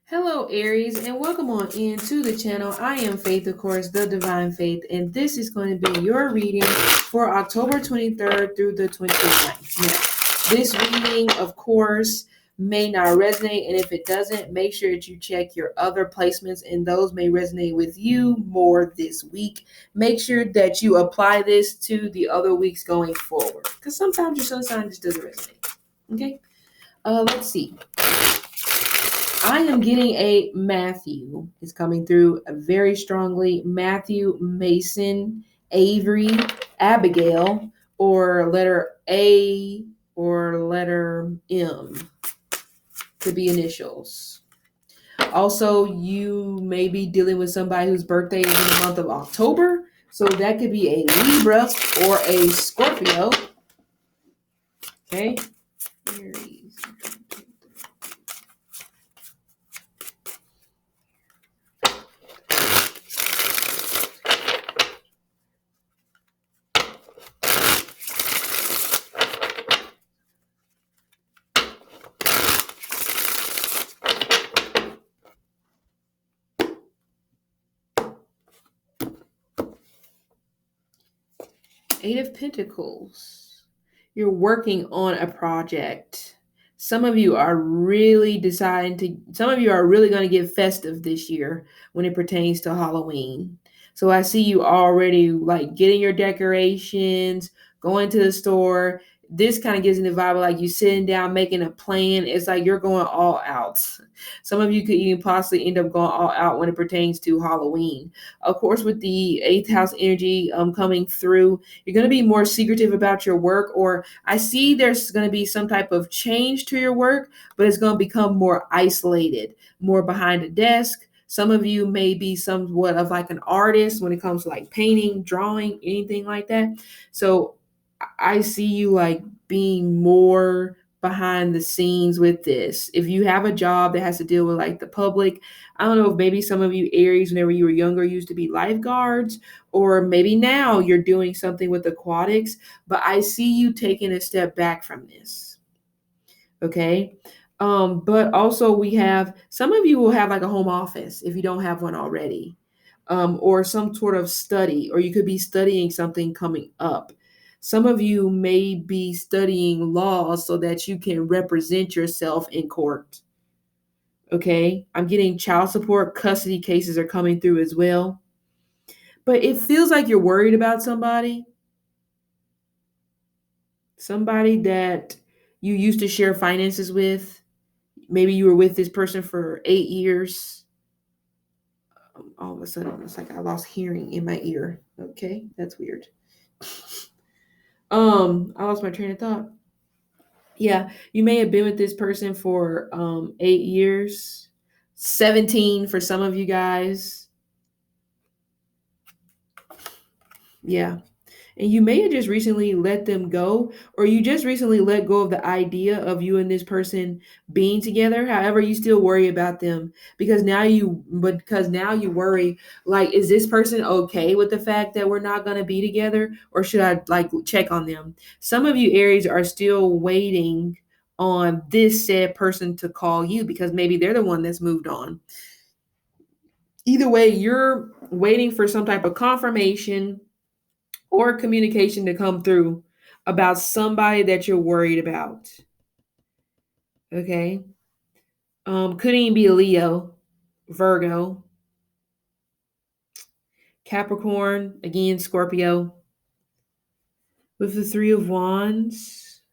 Hello, Aries, and welcome on into the channel. I am Faith, of course, the Divine Faith, and this is going to be your reading for October 23rd through the 29th. Now, this reading, of course, may not resonate, and if it doesn't, make sure that you check your other placements, and those may resonate with you more this week. Make sure that you apply this to the other weeks going forward, because sometimes your sun sign just doesn't resonate. Okay, let's see. I am getting a Matthew. It's coming through very strongly. Matthew, Mason, Avery, Abigail, or letter A or letter M. Could be initials. Also, you may be dealing with somebody whose birthday is in the month of October. So that could be a Libra or a Scorpio. Okay. Aries. 8 of Pentacles. You're working on a project. Some of you are really going to get festive this year when it pertains to Halloween. So I see you already like getting your decorations, going to the store. This kind of gives me the vibe of like you sitting down, making a plan. It's like you're going all out. Some of you could even possibly end up going all out when it pertains to Halloween. Of course, with the 8th house energy coming through, you're going to be more secretive about your work, or I see there's going to be some type of change to your work, but it's going to become more isolated, more behind a desk. Some of you may be somewhat of like an artist when it comes to like painting, drawing, anything like that. So I see you like being more behind the scenes with this. If you have a job that has to deal with like the public, I don't know if maybe some of you Aries, whenever you were younger, used to be lifeguards, or maybe now you're doing something with aquatics, but I see you taking a step back from this. Okay. But also we have some of you will have like a home office if you don't have one already, or some sort of study, or you could be studying something coming up. Some of you may be studying law so that you can represent yourself in court. Okay. I'm getting child support, custody cases are coming through as well. But it feels like you're worried about somebody that you used to share finances with. Maybe you were with this person for 8 years. All of a sudden, it's like I lost hearing in my ear. Okay, that's weird. I lost my train of thought. Yeah, you may have been with this person for 8 years, 17 for some of you guys. Yeah. And you may have just recently let them go, or you just recently let go of the idea of you and this person being together. However, you still worry about them because now you worry, like, is this person okay with the fact that we're not going to be together, or should I like check on them? Some of you Aries are still waiting on this said person to call you because maybe they're the one that's moved on. Either way, you're waiting for some type of confirmation or communication to come through about somebody that you're worried about. Okay. Could even be a Leo, Virgo, Capricorn, again, Scorpio. With the 3 of Wands,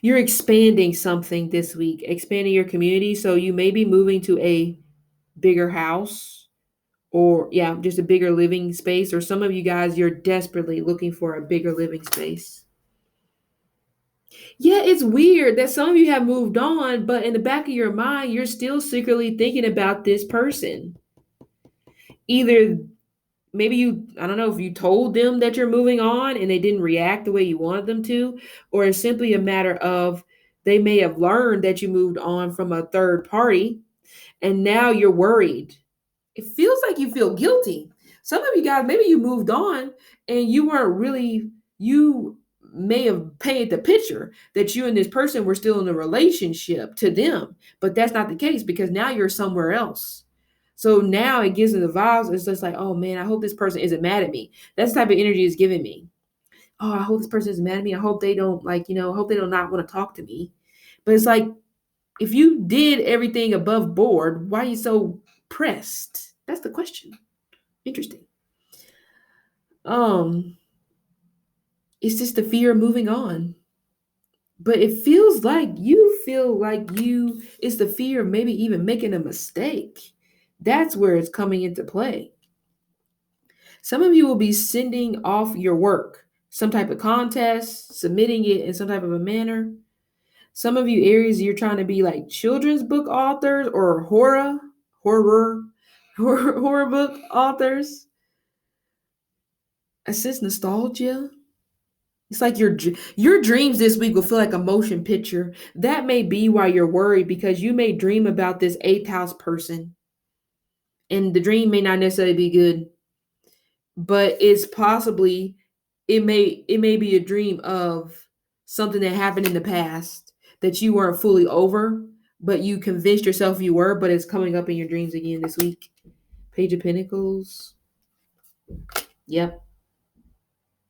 you're expanding something this week, expanding your community. So you may be moving to a bigger house, or just a bigger living space. Or some of you guys, you're desperately looking for a bigger living space. Yeah, it's weird that some of you have moved on, but in the back of your mind, you're still secretly thinking about this person. Either maybe I don't know if you told them that you're moving on and they didn't react the way you wanted them to, or it's simply a matter of they may have learned that you moved on from a third party and now you're worried. It feels like you feel guilty. Some of you guys, maybe you moved on and you weren't really, you may have painted the picture that you and this person were still in a relationship to them, but that's not the case because now you're somewhere else. So now it gives them the vibes. It's just like, oh man, I hope this person isn't mad at me. That's the type of energy it's giving me. Oh, I hope this person isn't mad at me. I hope they don't I hope they don't not want to talk to me. But it's like, if you did everything above board, why are you so pressed? That's the question. Interesting. Um, it's just the fear of moving on. But it feels like you feel like it's the fear of maybe even making a mistake. That's where it's coming into play. Some of you will be sending off your work, some type of contest, submitting it in some type of a manner. Some of you Aries, you're trying to be like children's book authors or horror, horror book authors. I sense nostalgia. It's like your dreams this week will feel like a motion picture. That may be why you're worried, because you may dream about this eighth house person, and the dream may not necessarily be good, but it may be a dream of something that happened in the past that you weren't fully over, but you convinced yourself you were, but it's coming up in your dreams again this week. Page of Pentacles. Yep.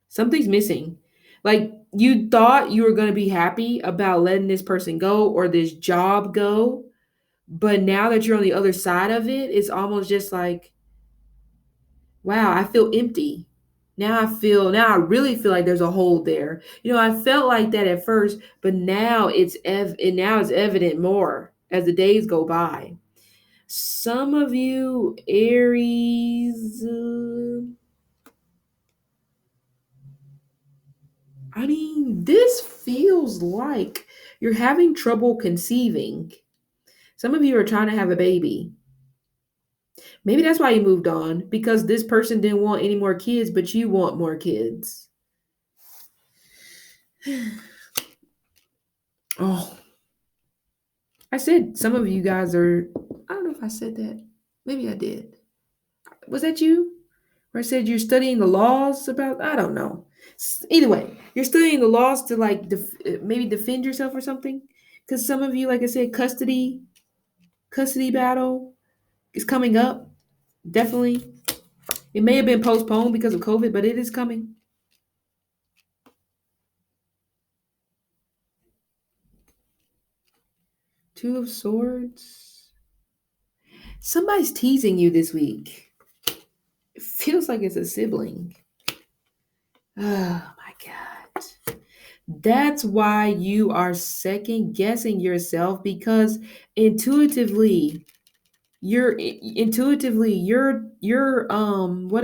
Something's missing. Like, you thought you were going to be happy about letting this person go or this job go, but now that you're on the other side of it, it's almost just like, wow, I feel empty. Now I really feel like there's a hole there. I felt like that at first, but now it's evident more as the days go by. Some of you Aries, this feels like you're having trouble conceiving. Some of you are trying to have a baby. Maybe that's why you moved on, because this person didn't want any more kids, but you want more kids. Oh, I said some of you guys are, I don't know if I said that. Maybe I did. Was that you? Or I said you're studying the laws about, I don't know. Either way, you're studying the laws to like maybe defend yourself or something. Because some of you, like I said, custody battle is coming up. Definitely. It may have been postponed because of COVID, but it is coming. Two of Swords. Somebody's teasing you this week. It feels like it's a sibling. Oh my God. That's why you are second guessing yourself, because intuitively, your what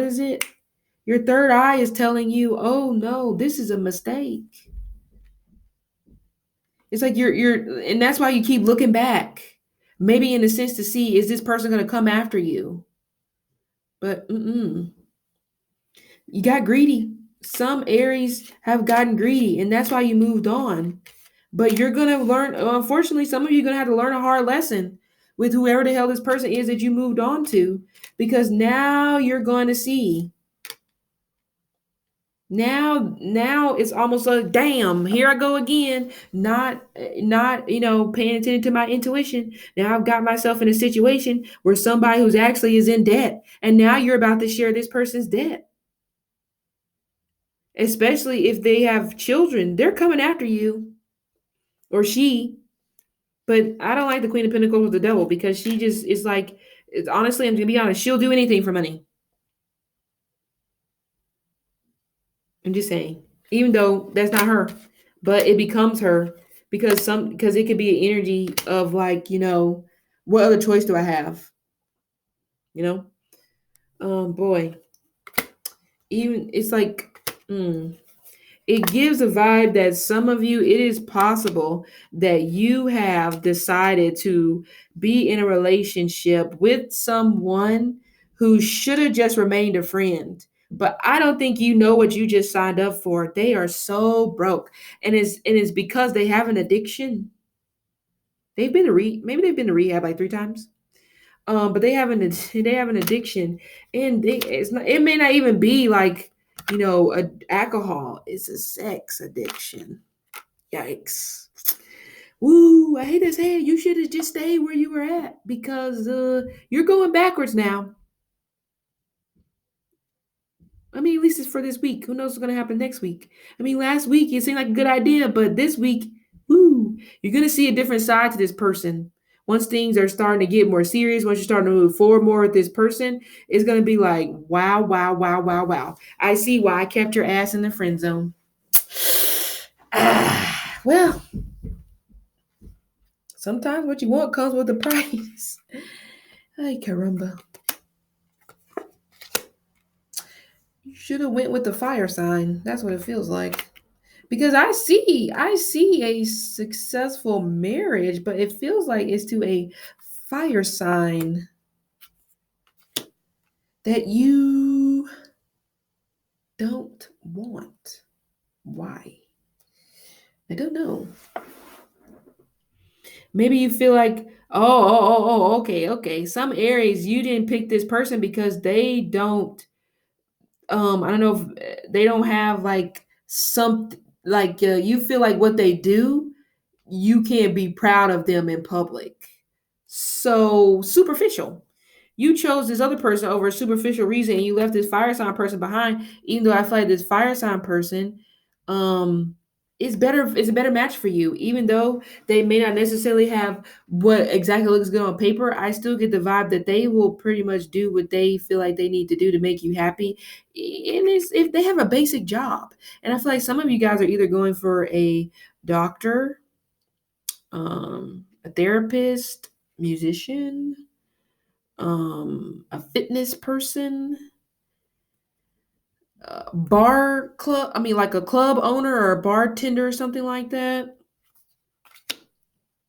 is it? Your third eye is telling you, oh no, this is a mistake. It's like and that's why you keep looking back. Maybe in a sense to see, is this person going to come after you? But you got greedy. Some Aries have gotten greedy, and that's why you moved on. But you're going to learn, unfortunately, some of you are going to have to learn a hard lesson with whoever the hell this person is that you moved on to, because now you're going to see. Now it's almost like, damn, here I go again, not paying attention to my intuition. Now I've got myself in a situation where somebody who's actually is in debt, and now you're about to share this person's debt. Especially if they have children, they're coming after you, or she. But I don't like the Queen of Pentacles with the Devil, because she just is like, honestly, I'm gonna be honest, she'll do anything for money. I'm just saying, even though that's not her, but it becomes her, because it could be an energy of like, what other choice do I have? Boy, even it's like, it gives a vibe that some of you, it is possible that you have decided to be in a relationship with someone who should have just remained a friend. But I don't think you know what you just signed up for. They are so broke. And it's because they have an addiction. Maybe they've been to rehab like 3 times. But they have an addiction, and it may not even be like Alcohol is a sex addiction. Yikes. Woo, I hate to say it. You should have just stayed where you were at because you're going backwards now. I mean, at least it's for this week. Who knows what's going to happen next week? I mean, last week it seemed like a good idea, but this week, woo, you're going to see a different side to this person. Once things are starting to get more serious, once you're starting to move forward more with this person, it's going to be like, wow, wow, wow, wow, wow. I see why I kept your ass in the friend zone. Well, sometimes what you want comes with a price. Ay, caramba. You should have went with the fire sign. That's what it feels like. Because I see a successful marriage, but it feels like it's to a fire sign that you don't want. Why? I don't know. Maybe you feel like, okay. Some Aries, you didn't pick this person because they don't I don't know if they don't have like some like you feel like what they do, you can't be proud of them in public. So superficial. You chose this other person over a superficial reason and you left this fire sign person behind, even though I feel like this fire sign person um is a better match for you. Even though they may not necessarily have what exactly looks good on paper, I still get the vibe that they will pretty much do what they feel like they need to do to make you happy. And it's if they have a basic job. And I feel like some of you guys are either going for a doctor, a therapist, musician, a fitness person, bar club. I mean, like a club owner or a bartender or something like that.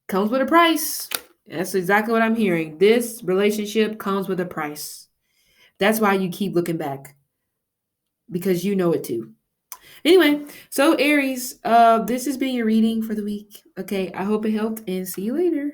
Comes with a price. That's exactly what I'm hearing. This relationship comes with a price. That's why you keep looking back because you know it too. Anyway, so Aries, this has been your reading for the week. Okay, I hope it helped and see you later.